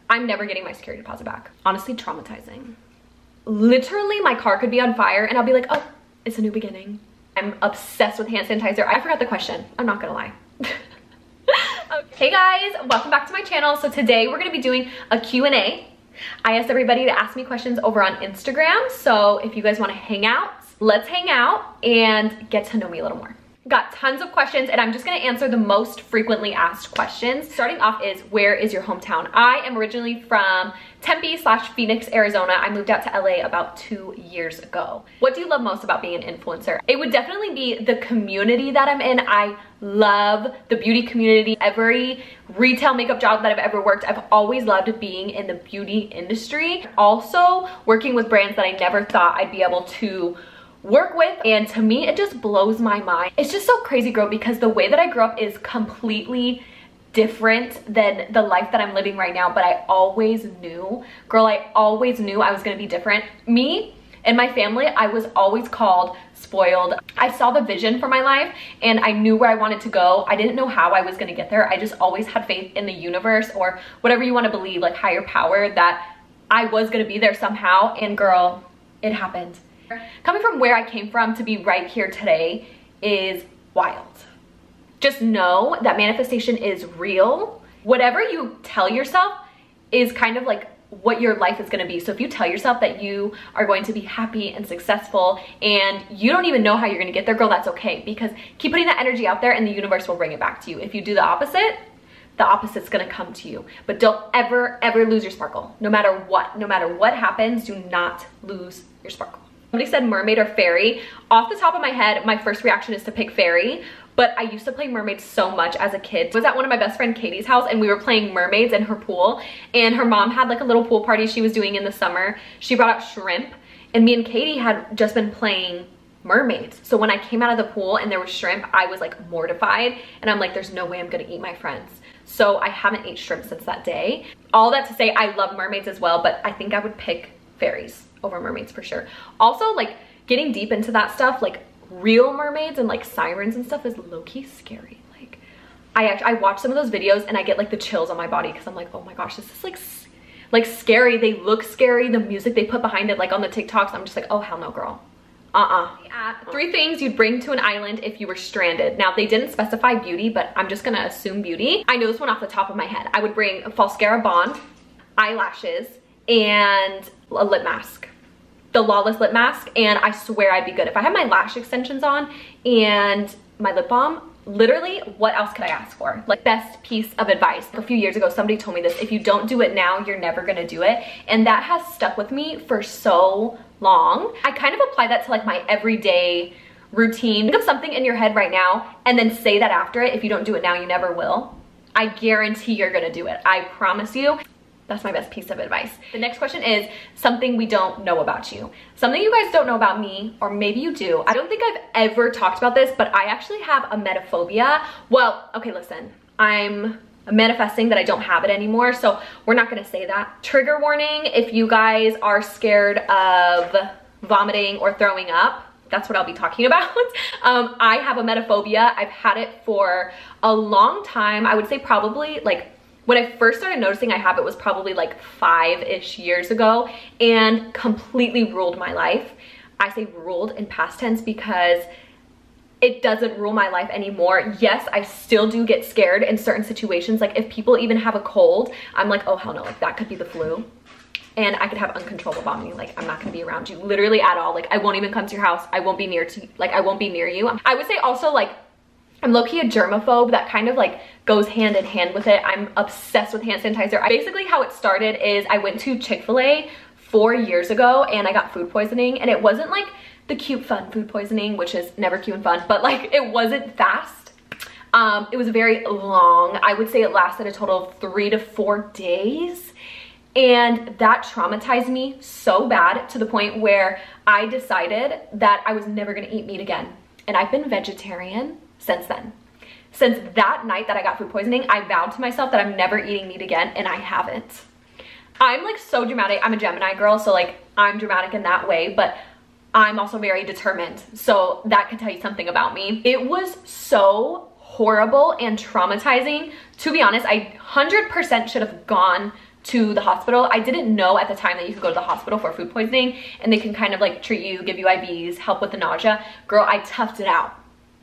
I'm never getting my security deposit back. Honestly, traumatizing. Literally, my car could be on fire and I'll be like, oh, it's a new beginning. I'm obsessed with hand sanitizer. I forgot the question. I'm not gonna lie. Okay. Hey guys, welcome back to my channel. So today we're gonna be doing a Q&A. I asked everybody to ask me questions over on Instagram. So if you guys wanna hang out, let's hang out and get to know me a little more. Got tons of questions and I'm just gonna answer the most frequently asked questions. Starting off is, where is your hometown? I am originally from Tempe/Phoenix, Arizona. I moved out to LA about 2 years ago. What do you love most about being an influencer? It would definitely be the community that I'm in. I love the beauty community. Every retail makeup job that I've ever worked, I've always loved being in the beauty industry. Also, working with brands that I never thought I'd be able to work with, and to me it just blows my mind. It's just so crazy, girl, because the way that I grew up is completely different than the life that I'm living right now, but I always knew, girl, I always knew I was gonna be different. Me and my family, I was always called spoiled. I saw the vision for my life and I knew where I wanted to go. I didn't know how I was gonna get there. I just always had faith in the universe, or whatever you wanna believe, like higher power, that I was gonna be there somehow, and girl, it happened. Coming from where I came from to be right here today is wild. Just know that manifestation is real. Whatever you tell yourself is kind of like what your life is gonna be. So if you tell yourself that you are going to be happy and successful and you don't even know how you're gonna get there, girl, that's okay, because keep putting that energy out there and the universe will bring it back to you. If you do the opposite's gonna come to you. But don't ever, ever lose your sparkle. No matter what happens, do not lose your sparkle. Somebody said mermaid or fairy. Off the top of my head, my first reaction is to pick fairy, but I used to play mermaids so much as a kid. I was at one of my best friend Katie's house and we were playing mermaids in her pool, and her mom had like a little pool party she was doing in the summer. She brought out shrimp and me and Katie had just been playing mermaids. So when I came out of the pool and there was shrimp, I was like mortified and I'm like, there's no way I'm gonna eat my friends. So I haven't ate shrimp since that day. All that to say, I love mermaids as well, but I think I would pick fairies over mermaids for sure. Also, like, getting deep into that stuff, like real mermaids and like sirens and stuff, is low-key scary. Like, I watch some of those videos and I get like the chills on my body because I'm like, oh my gosh, this is like scary. They look scary. The music they put behind it, like on the TikToks, I'm just like, oh hell no, girl. 3 things you'd bring to an island if you were stranded. Now, they didn't specify beauty, but I'm just gonna assume beauty. I know this one off the top of my head. I would bring a Falscara bond, eyelashes, and a lip mask. The Lawless lip mask, and I swear I'd be good. If I had my lash extensions on and my lip balm, literally, what else could I ask for? Like, best piece of advice. A few years ago, somebody told me this: if you don't do it now, you're never gonna do it. And that has stuck with me for so long. I kind of apply that to like my everyday routine. Think of something in your head right now and then say that after it. If you don't do it now, you never will. I guarantee you're gonna do it. I promise you. That's my best piece of advice. The next question is something we don't know about you. Something you guys don't know about me, or maybe you do. I don't think I've ever talked about this, but I actually have a metaphobia. Well, okay, listen, I'm manifesting that I don't have it anymore, so we're not gonna say that. Trigger warning, if you guys are scared of vomiting or throwing up, that's what I'll be talking about. I have a metaphobia. I've had it for a long time. I would say probably like, when I first started noticing I have it was probably like 5-ish years ago, and completely ruled my life. I say ruled in past tense because it doesn't rule my life anymore. Yes, I still do get scared in certain situations. Like if people even have a cold, I'm like, oh hell no, like that could be the flu. And I could have uncontrollable vomiting. Like, I'm not gonna be around you literally at all. Like, I won't even come to your house. I won't be near you. I would say also, like, I'm low-key a germaphobe. That kind of like goes hand in hand with it. I'm obsessed with hand sanitizer. Basically how it started is I went to Chick-fil-A 4 years ago and I got food poisoning, and it wasn't like the cute fun food poisoning, which is never cute and fun, but like it wasn't fast. It was very long. I would say it lasted a total of 3 to 4 days. And that traumatized me so bad to the point where I decided that I was never gonna eat meat again. And I've been vegetarian since then. Since that night that I got food poisoning, I vowed to myself that I'm never eating meat again, and I haven't. I'm like so dramatic. I'm a Gemini girl, so like I'm dramatic in that way, but I'm also very determined. So that could tell you something about me. It was so horrible and traumatizing. To be honest, I 100% should have gone to the hospital. I didn't know at the time that you could go to the hospital for food poisoning and they can kind of like treat you, give you IVs, help with the nausea. Girl, I toughed it out.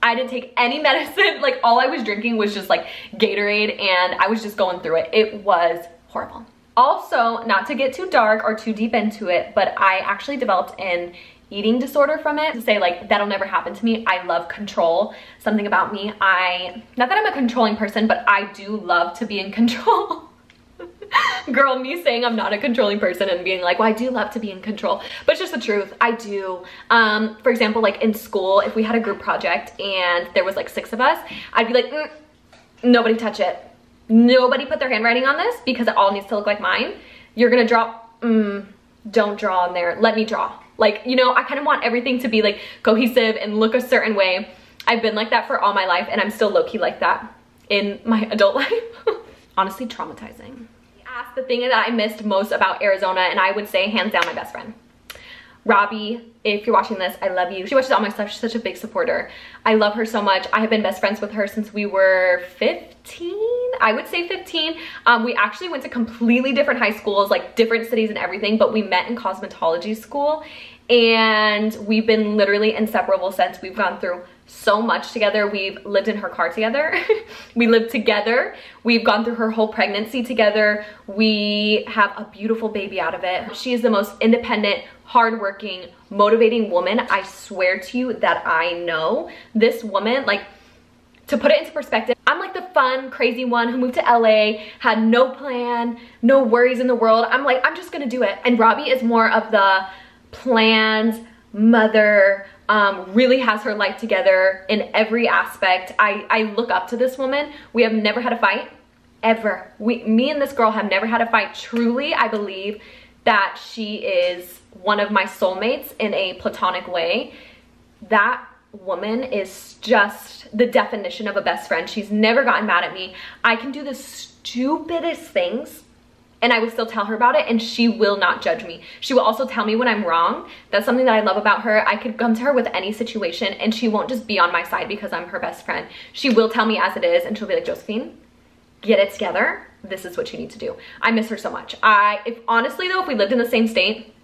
I didn't take any medicine. Like all I was drinking was just like Gatorade and I was just going through it. It was horrible. Also, not to get too dark or too deep into it, but I actually developed an eating disorder from it. To say like, that'll never happen to me. I love control. Something about me, not that I'm a controlling person, but I do love to be in control. Girl, me saying I'm not a controlling person and being like, well, I do love to be in control, but it's just the truth. I do. For example, like in school, if we had a group project and there was like 6 of us, I'd be like, nobody touch it. Nobody put their handwriting on this because it all needs to look like mine. You're gonna draw, don't draw on there. Let me draw. Like, you know, I kind of want everything to be like cohesive and look a certain way. I've been like that for all my life and I'm still low-key like that in my adult life. Honestly, traumatizing. Asked the thing that I missed most about Arizona, and I would say hands down my best friend. Robbie, if you're watching this, I love you. She watches all my stuff. She's such a big supporter. I love her so much. I have been best friends with her since we were 15. I would say 15. We actually went to completely different high schools, like different cities and everything, but we met in cosmetology school and we've been literally inseparable since. We've gone through so much together. We've lived in her car together. We lived together. We've gone through her whole pregnancy together. We have a beautiful baby out of it. She is the most independent, hardworking, motivating woman, I swear to you, that I know. This woman, like, to put it into perspective, I'm like the fun, crazy one who moved to LA, had no plan, no worries in the world. I'm like, I'm just gonna do it. And Robbie is more of the planned mother, really has her life together in every aspect. I look up to this woman. We have never had a fight, ever. Me and this girl have never had a fight. Truly, I believe that she is one of my soulmates in a platonic way. That woman is just the definition of a best friend. She's never gotten mad at me. I can do the stupidest things and I will still tell her about it and she will not judge me. She will also tell me when I'm wrong. That's something that I love about her. I could come to her with any situation and she won't just be on my side because I'm her best friend. She will tell me as it is and she'll be like, Josephine, get it together. This is what you need to do. I miss her so much. Honestly though, if we lived in the same state,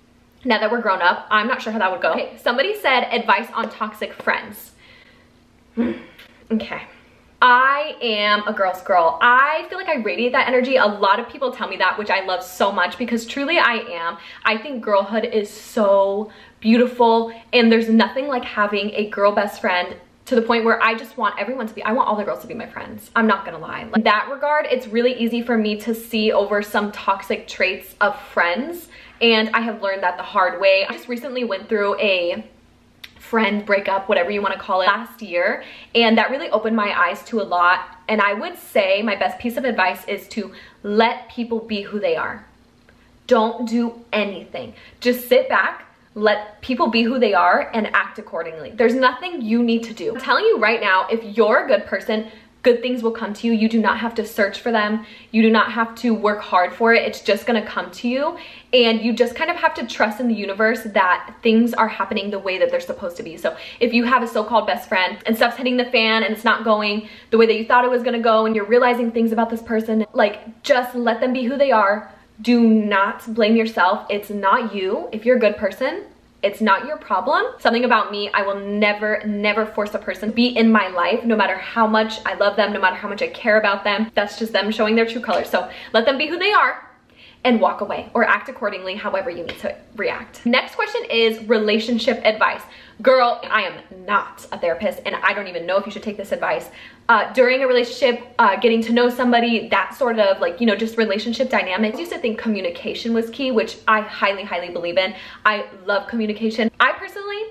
now that we're grown up, I'm not sure how that would go. Okay, somebody said advice on toxic friends. Okay. I am a girl's girl. I feel like I radiate that energy. A lot of people tell me that, which I love so much because truly I am. I think girlhood is so beautiful and there's nothing like having a girl best friend to the point where I just want everyone to be, I want all the girls to be my friends. I'm not gonna lie. In that regard, it's really easy for me to see over some toxic traits of friends and I have learned that the hard way. I just recently went through a friend breakup, whatever you want to call it, last year, and that really opened my eyes to a lot. And I would say my best piece of advice is to let people be who they are. Don't do anything. Just sit back, let people be who they are and act accordingly. There's nothing you need to do. I'm telling you right now, if you're a good person, good things will come to you. You do not have to search for them. You do not have to work hard for it. It's just gonna come to you. And you just kind of have to trust in the universe that things are happening the way that they're supposed to be. So if you have a so-called best friend and stuff's hitting the fan and it's not going the way that you thought it was gonna go and you're realizing things about this person, like just let them be who they are. Do not blame yourself. It's not you. If you're a good person, it's not your problem. Something about me, I will never force a person to be in my life, no matter how much I love them, no matter how much I care about them. That's just them showing their true colors. So let them be who they are and walk away or act accordingly, however you need to react. Next question is relationship advice. Girl, I am not a therapist and I don't even know if you should take this advice. During a relationship, getting to know somebody, that sort of like, you know, just relationship dynamics. I used to think communication was key, which I highly believe in. I love communication. I personally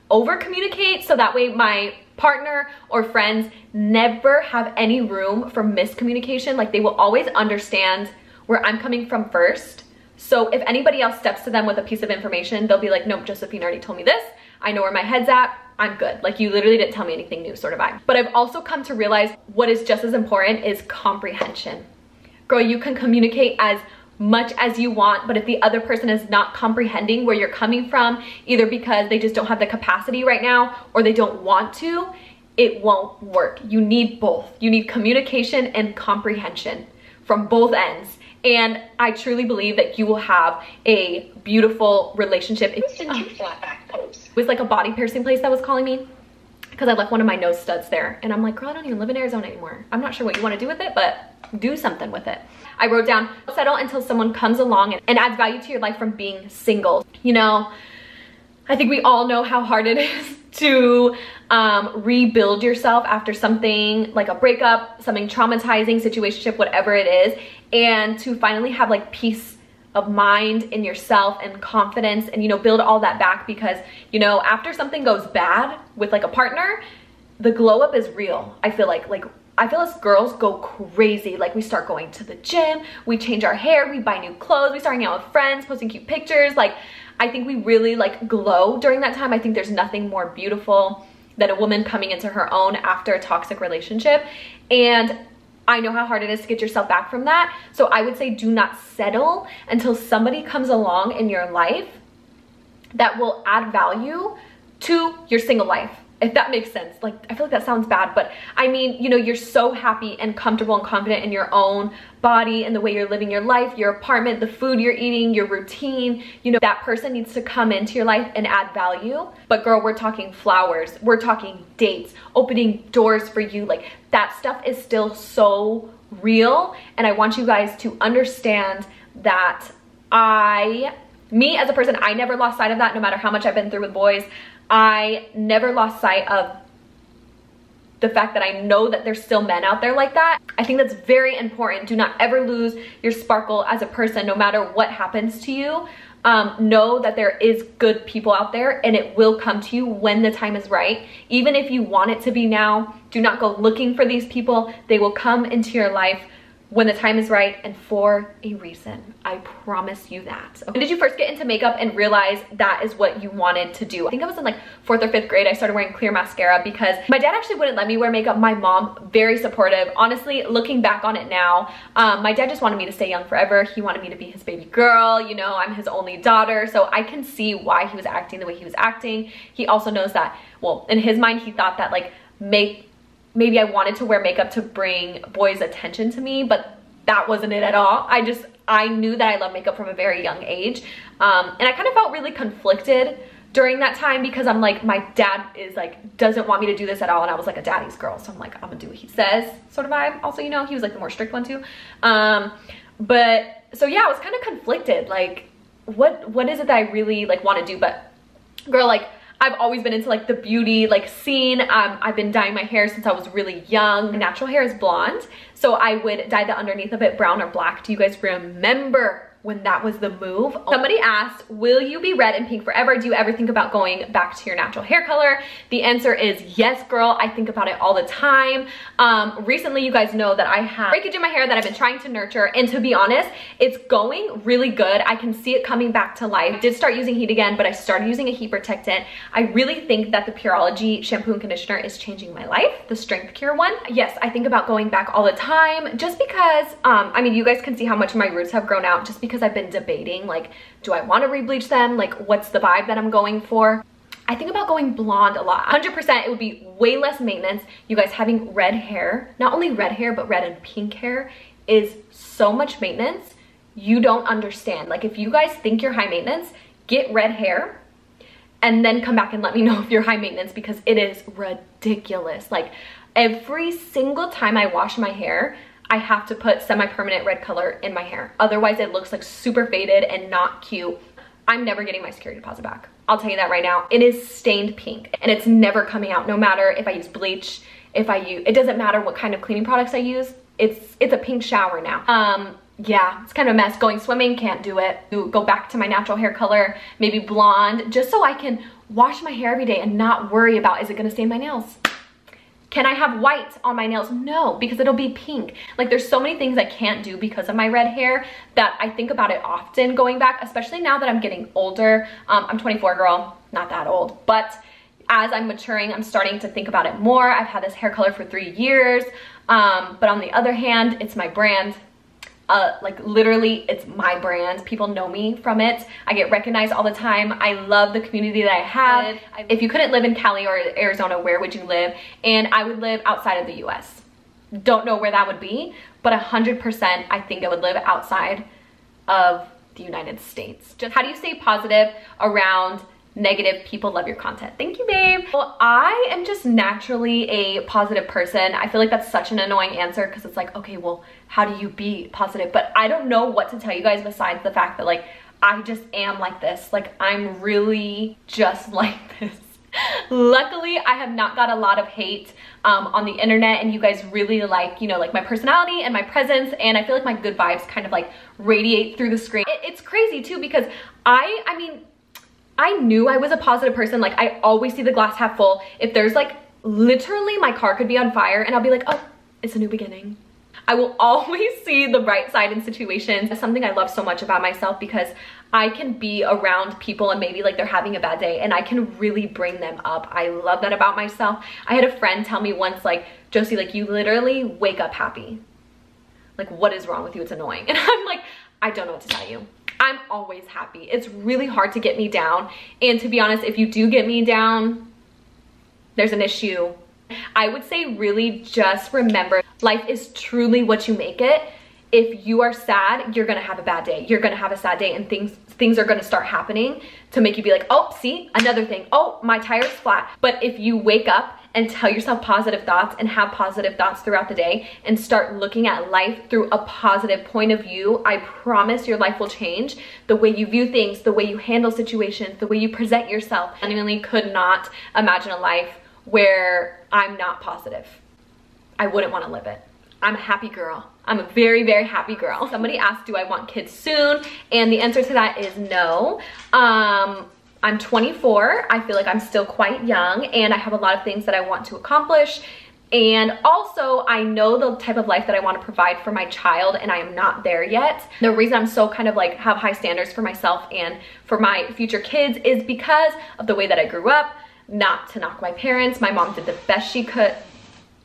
over communicate so that way my partner or friends never have any room for miscommunication. Like they will always understand where I'm coming from first. So if anybody else steps to them with a piece of information, they'll be like, nope, Josephine already told me this. I know where my head's at. I'm good. Like you literally didn't tell me anything new, sort of vibe. But I've also come to realize what is just as important is comprehension. Girl, you can communicate as much as you want, but if the other person is not comprehending where you're coming from, either because they just don't have the capacity right now or they don't want to, it won't work. You need both. You need communication and comprehension from both ends. And I truly believe that you will have a beautiful relationship. It was like a body piercing place that was calling me because I left one of my nose studs there. And I'm like, girl, I don't even live in Arizona anymore. I'm not sure what you want to do with it, but do something with it. I wrote down, settle until someone comes along and adds value to your life from being single. You know, I think we all know how hard it is to rebuild yourself after something like a breakup, something traumatizing, situationship, whatever it is, and to finally have like peace of mind in yourself and confidence and, you know, build all that back, because, you know, after something goes bad with like a partner, the glow up is real. I feel like I feel us girls go crazy. Like we start going to the gym, we change our hair, we buy new clothes, we start hanging out with friends, posting cute pictures. Like I think we really like glow during that time. I think there's nothing more beautiful than a woman coming into her own after a toxic relationship. And I know how hard it is to get yourself back from that. So I would say do not settle until somebody comes along in your life that will add value to your single life. If that makes sense. Like, I feel like that sounds bad, but I mean, you know, you're so happy and comfortable and confident in your own body and the way you're living your life, your apartment, the food you're eating, your routine. You know, that person needs to come into your life and add value. But girl, we're talking flowers, we're talking dates, opening doors for you. Like that stuff is still so real. And I want you guys to understand that me as a person, I never lost sight of that. No matter how much I've been through with boys, I never lost sight of the fact that I know that there's still men out there like that. I think that's very important. Do not ever lose your sparkle as a person, no matter what happens to you. Know that there is good people out there and it will come to you when the time is right. Even if you want it to be now, do not go looking for these people. They will come into your life when the time is right and for a reason. I promise you that. When did you first get into makeup and realize that is what you wanted to do? I think I was in like 4th or 5th grade. I started wearing clear mascara because my dad actually wouldn't let me wear makeup. My mom, very supportive. Honestly, looking back on it now, my dad just wanted me to stay young forever. He wanted me to be his baby girl. You know, I'm his only daughter. So I can see why he was acting the way he was acting. He also knows that, well, in his mind, he thought that like maybe I wanted to wear makeup to bring boys' attention to me, but that wasn't it at all. I knew that I love makeup from a very young age. And I kind of felt really conflicted during that time because I'm like, my dad is like, doesn't want me to do this at all. And I was like a daddy's girl. So I'm like, I'm gonna do what he says sort of vibe. Also, you know, he was like the more strict one too. But so yeah, I was kind of conflicted. Like, what is it that I really like want to do? But girl, like, I've always been into like the beauty like scene. I've been dyeing my hair since I was really young. My natural hair is blonde, so I would dye the underneath of it brown or black. Do you guys remember when that was the move? Somebody asked, will you be red and pink forever? Do you ever think about going back to your natural hair color? The answer is yes, girl. I think about it all the time. Recently, you guys know that I have breakage in my hair that I've been trying to nurture, and to be honest, it's going really good. I can see it coming back to life. I did start using heat again, but I started using a heat protectant. I really think that the Pureology shampoo and conditioner is changing my life, the Strength Cure one. Yes, I think about going back all the time just because, I mean, you guys can see how much my roots have grown out just because I've been debating, like, do I want to rebleach them? Like, what's the vibe that I'm going for? I think about going blonde a lot. 100%, it would be way less maintenance. You guys, having red hair, not only red hair, but red and pink hair is so much maintenance. You don't understand. Like, if you guys think you're high maintenance, get red hair and then come back and let me know if you're high maintenance, because it is ridiculous. Like, every single time I wash my hair, I have to put semi-permanent red color in my hair. Otherwise, it looks like super faded and not cute. I'm never getting my security deposit back. I'll tell you that right now. It is stained pink and it's never coming out, no matter if I use bleach, it doesn't matter what kind of cleaning products I use. It's a pink shower now. Yeah, it's kind of a mess. Going swimming, can't do it. Go back to my natural hair color, maybe blonde, just so I can wash my hair every day and not worry about, is it gonna stain my nails? Can I have white on my nails? No, because it'll be pink. Like, there's so many things I can't do because of my red hair that I think about it often going back, especially now that I'm getting older. I'm 24, girl, not that old, but as I'm maturing, I'm starting to think about it more. I've had this hair color for 3 years, but on the other hand, it's my brand. Like, literally, it's my brand. People know me from it. I get recognized all the time. I love the community that I have. If you couldn't live in Cali or Arizona, where would you live? And I would live outside of the US. Don't know where that would be, but 100% I think I would live outside of the United States. Just how do you stay positive around negative people love your content? Thank you, babe. Well, I am just naturally a positive person. I feel like that's such an annoying answer because it's like, okay, well, how do you be positive? But I don't know what to tell you guys besides the fact that like, I just am like this. Like, I'm really just like this. Luckily, I have not got a lot of hate on the internet, and you guys really like, you know, like my personality and my presence, and I feel like my good vibes kind of like radiate through the screen. It's crazy too because I mean, I knew I was a positive person. Like, I always see the glass half full. If there's like, literally my car could be on fire and I'll be like, oh, it's a new beginning. I will always see the bright side in situations. It's something I love so much about myself because I can be around people and maybe like they're having a bad day and I can really bring them up. I love that about myself. I had a friend tell me once, like, Josie, like, you literally wake up happy. Like, what is wrong with you? It's annoying. And I'm like, I don't know what to tell you. I'm always happy. It's really hard to get me down. And to be honest, if you do get me down, there's an issue. I would say really just remember, life is truly what you make it. If you are sad, you're gonna have a bad day. You're gonna have a sad day and things are gonna start happening to make you be like, oh, see, another thing. Oh, my tire's flat. But if you wake up and tell yourself positive thoughts and have positive thoughts throughout the day and start looking at life through a positive point of view, I promise your life will change. The way you view things, the way you handle situations, the way you present yourself. I genuinely could not imagine a life where I'm not positive. I wouldn't want to live it. I'm a happy girl. I'm a very, very happy girl. Somebody asked, do I want kids soon? And the answer to that is no. I'm 24. I feel like I'm still quite young and I have a lot of things that I want to accomplish. And also I know the type of life that I want to provide for my child and I am not there yet. The reason I'm so kind of like have high standards for myself and for my future kids is because of the way that I grew up. Not to knock my parents. My mom did the best she could.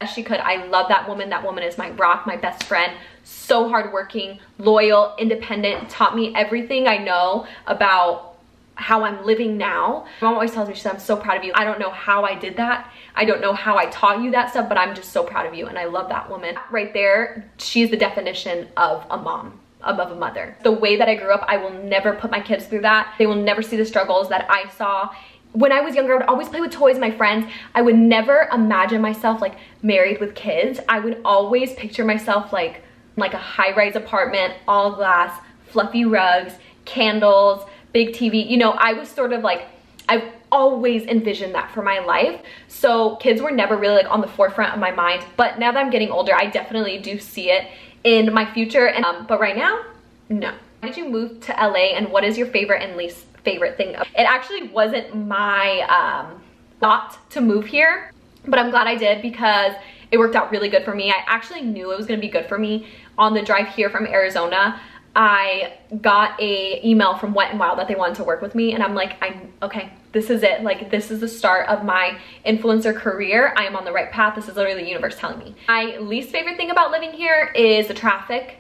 I love that woman. That woman is my rock, my best friend. So hardworking, loyal, independent, taught me everything I know about how I'm living now. My mom always tells me, she said, I'm so proud of you. I don't know how I did that. I don't know how I taught you that stuff, but I'm just so proud of you. And I love that woman. Right there, she's the definition of a mom, of a mother. The way that I grew up, I will never put my kids through that. They will never see the struggles that I saw. When I was younger, I would always play with toys with my friends. I would never imagine myself like married with kids. I would always picture myself like a high-rise apartment, all glass, fluffy rugs, candles, big TV. You know, I was sort of like, I've always envisioned that for my life. So kids were never really like on the forefront of my mind. But now that I'm getting older, I definitely do see it in my future. And but right now, no. Why did you move to LA and what is your favorite and least favorite thing? It actually wasn't my thought to move here, but I'm glad I did because it worked out really good for me. I actually knew it was gonna be good for me. On the drive here from Arizona, I got a email from Wet n Wild that they wanted to work with me and I'm like, okay, this is it. Like, this is the start of my influencer career. I am on the right path. This is literally the universe telling me. My least favorite thing about living here is the traffic.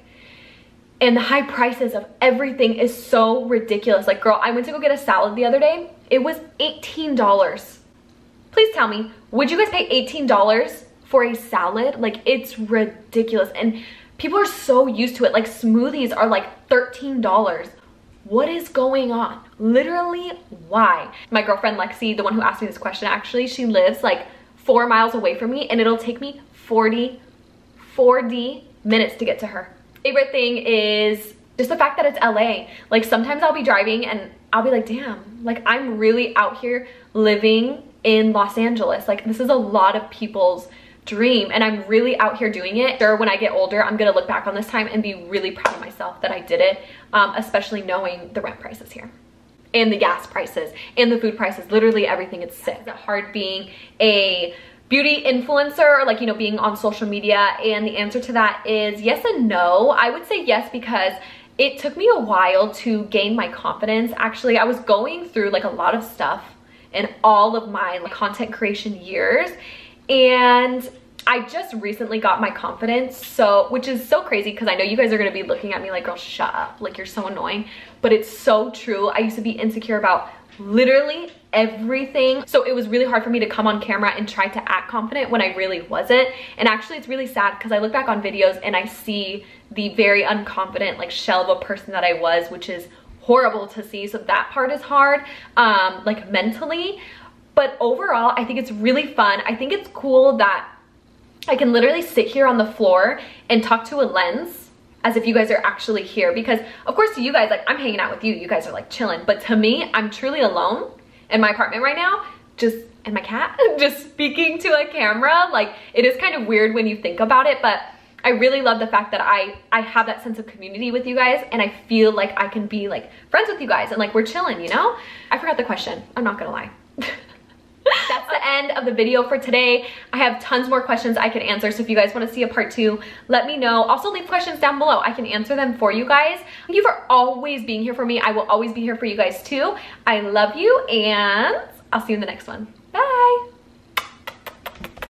And the high prices of everything is so ridiculous. Like, girl, I went to go get a salad the other day. It was $18. Please tell me, would you guys pay $18 for a salad? Like, it's ridiculous. And people are so used to it. Like, smoothies are like $13. What is going on? Literally, why? My girlfriend Lexi, the one who asked me this question, actually, she lives like 4 miles away from me and it'll take me 40 minutes to get to her. Favorite thing is just the fact that it's LA. Like, sometimes I'll be driving and I'll be like, damn, like, I'm really out here living in Los Angeles. Like, this is a lot of people's dream and I'm really out here doing it. Sure, when I get older, I'm gonna look back on this time and be really proud of myself that I did it, especially knowing the rent prices here and the gas prices and the food prices, literally everything. It's sick. Is it hard being a beauty influencer, or like, you know, being on social media? And the answer to that is yes and no. I would say yes because it took me a while to gain my confidence. Actually, I was going through like a lot of stuff in all of my content creation years and I just recently got my confidence, so, which is so crazy because I know you guys are gonna be looking at me like, girl, shut up, like, you're so annoying, but it's so true. I used to be insecure about literally everything. So it was really hard for me to come on camera and try to act confident when I really wasn't. And actually it's really sad because I look back on videos and I see the very unconfident like shell of a person that I was, which is horrible to see. So that part is hard, like mentally. But overall, I think it's really fun. I think it's cool that I can literally sit here on the floor and talk to a lens as if you guys are actually here. Because of course to you guys, like I'm hanging out with you, you guys are like chilling. But to me, I'm truly alone in my apartment right now, and my cat, just speaking to a camera. Like it is kind of weird when you think about it, but I really love the fact that I have that sense of community with you guys, and I feel like I can be like friends with you guys and like we're chilling, you know? I forgot the question, I'm not gonna lie. That's the end of the video for today. I have tons more questions I can answer, so if you guys want to see a part 2, let me know. Also leave questions down below, I can answer them for you guys. Thank you for always being here for me. I will always be here for you guys too. I love you, and I'll see you in the next one.